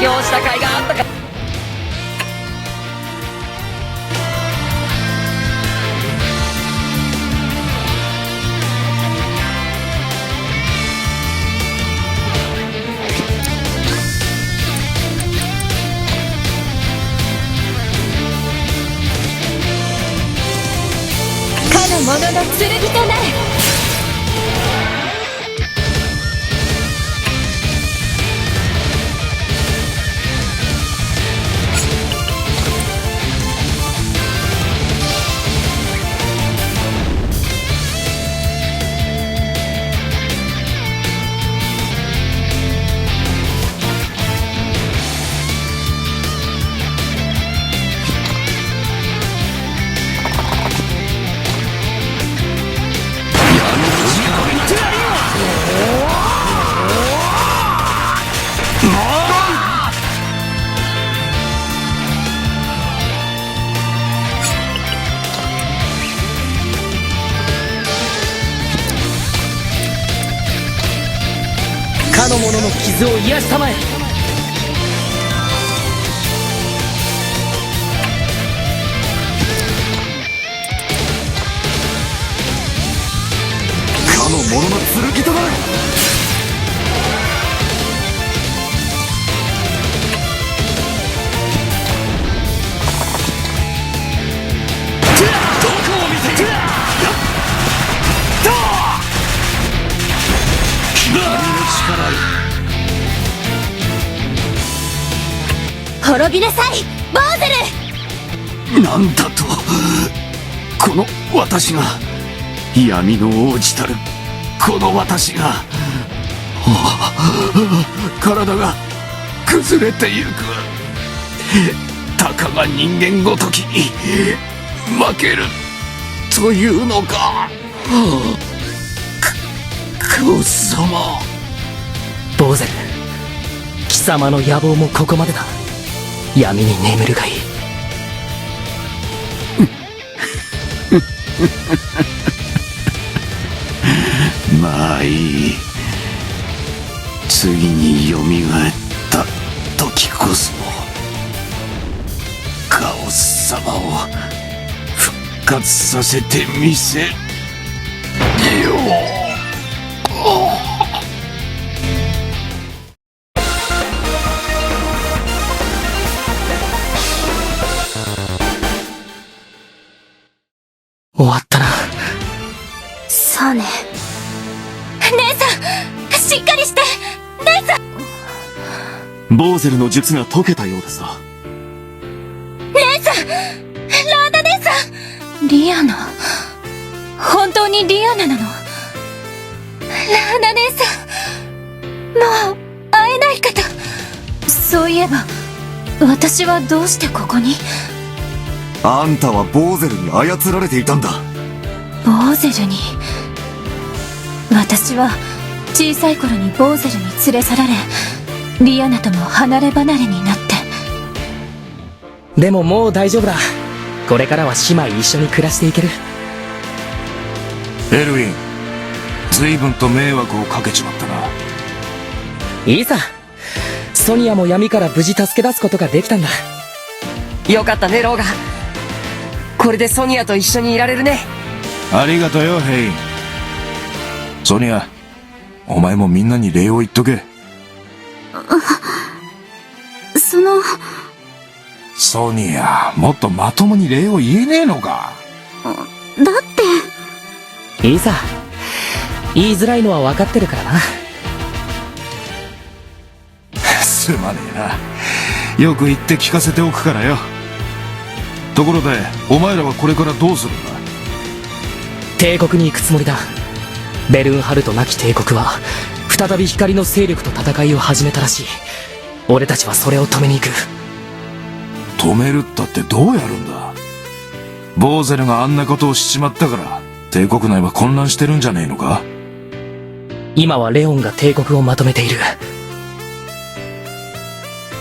強した甲斐があったか。かの者の剣となる。かの者の傷を癒したまえ。かの者の剣となる。どこを見ている。滅びなさいボーゼル。なんだと、この私が、闇の王子たるこの私が、体が崩れてゆく。たかが人間ごときに負けるというのか。王様。ボーゼル、貴様の野望もここまでだ。闇に眠るがいい。まあいい。次に蘇った時こそカオス様を復活させてみせよう。終わったな。そうね。姉さんしっかりして。姉さん。ボーゼルの術が解けたようですな。姉さん、ラーダ姉さん。リアナ、本当にリアナなの？ラーダ姉さん、もう会えないかと。そういえば私はどうしてここに？あんたはボーゼルに操られていたんだ。ボーゼルに。私は小さい頃にボーゼルに連れ去られ、リアナとも離れ離れになって。でももう大丈夫だ。これからは姉妹一緒に暮らしていける。エルウィン、随分と迷惑をかけちまったな。いいさ。ソニアも闇から無事助け出すことができたんだ。よかったね、ローガ。これでソニアと一緒にいられるね。ありがとうよ、ヘイ。ソニア、お前もみんなに礼を言っとけ。ソニア、もっとまともに礼を言えねえのか。だっていいさ。言いづらいのは分かってるからな。すまねえな。よく言って聞かせておくからよ。ところで、お前らはこれからどうするんだ？帝国に行くつもりだ。ベルンハルトなき帝国は再び光の勢力と戦いを始めたらしい。俺たちはそれを止めに行く。止めるったってどうやるんだ？ボーゼルがあんなことをしちまったから帝国内は混乱してるんじゃねえのか？今はレオンが帝国をまとめている。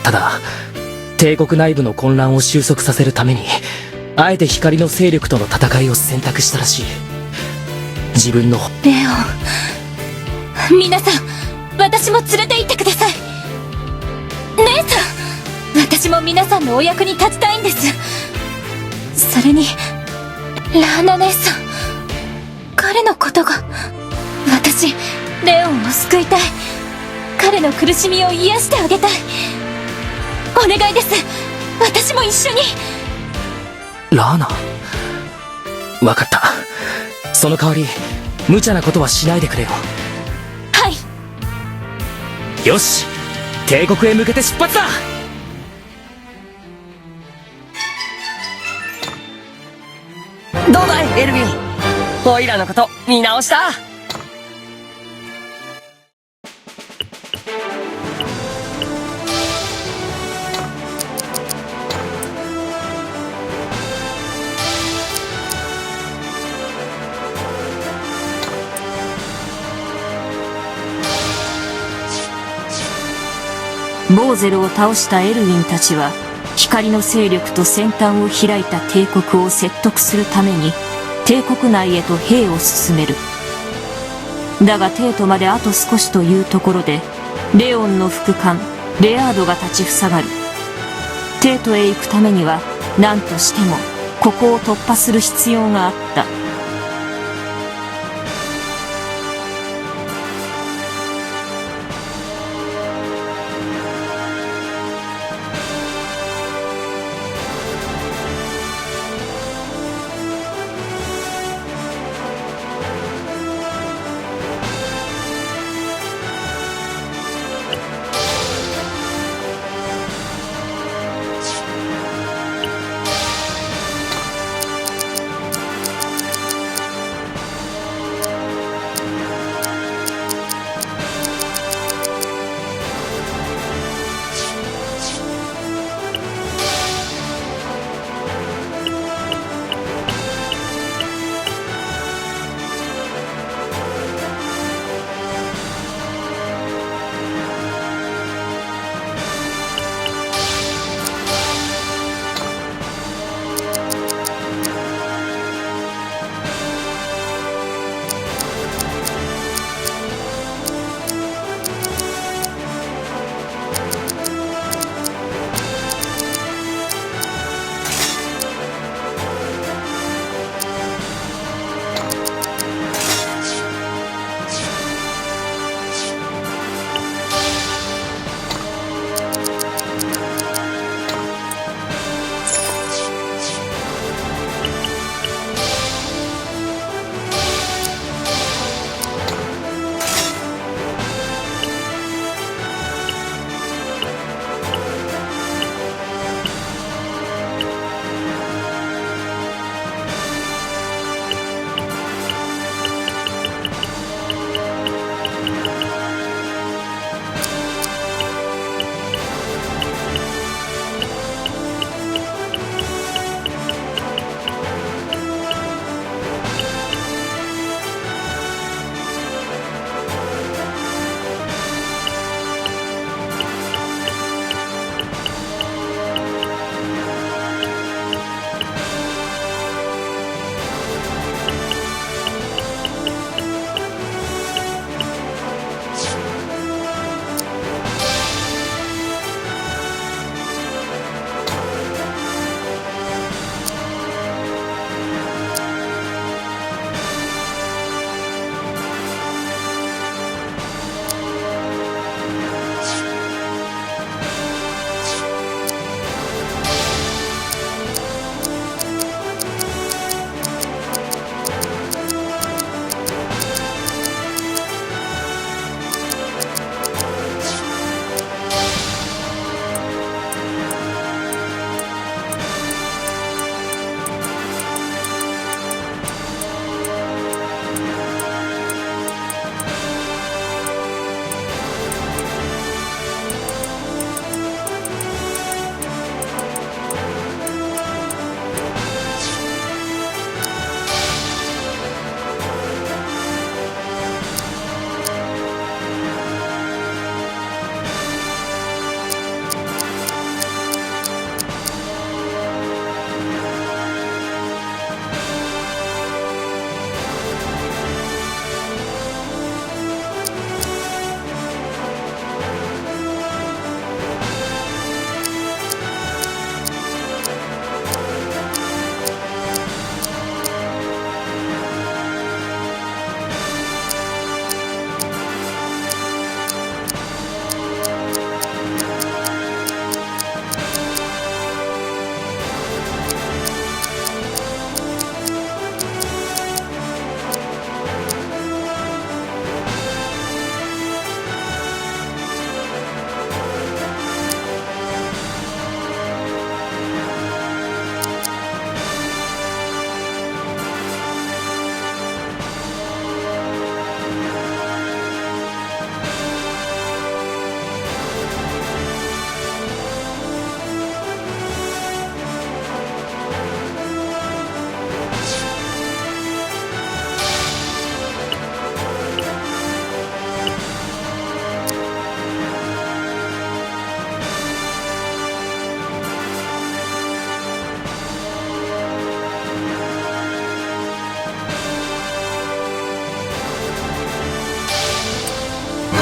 ただ帝国内部の混乱を収束させるためにあえて光の勢力との戦いを選択したらしい。自分のレオン、皆さん私も連れて行ってください。姉さん。私も皆さんのお役に立ちたいんです。それにラーナ姉さん、彼のことが、私レオンを救いたい。彼の苦しみを癒してあげたい。お願いです。私も一緒に。ラーナ、わかった。その代わり無茶なことはしないでくれよ。はい。よし、帝国へ向けて出発だ。どうだいエルヴィン、オイラのこと見直した？ボーゼルを倒したエルウィンたちは、光の勢力と先端を開いた帝国を説得するために、帝国内へと兵を進める。だが帝都まであと少しというところで、レオンの副官、レアードが立ちふさがる。帝都へ行くためには、何としても、ここを突破する必要があった。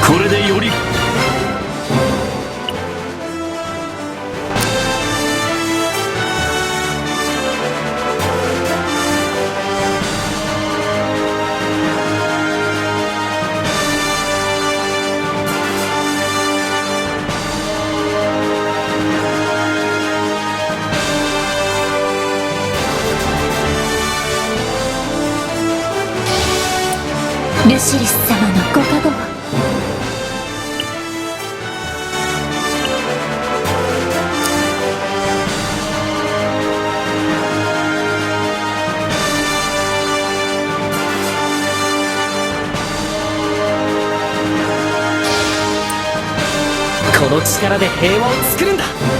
これでよりルシリス様のご加護を。この力で平和を作るんだ。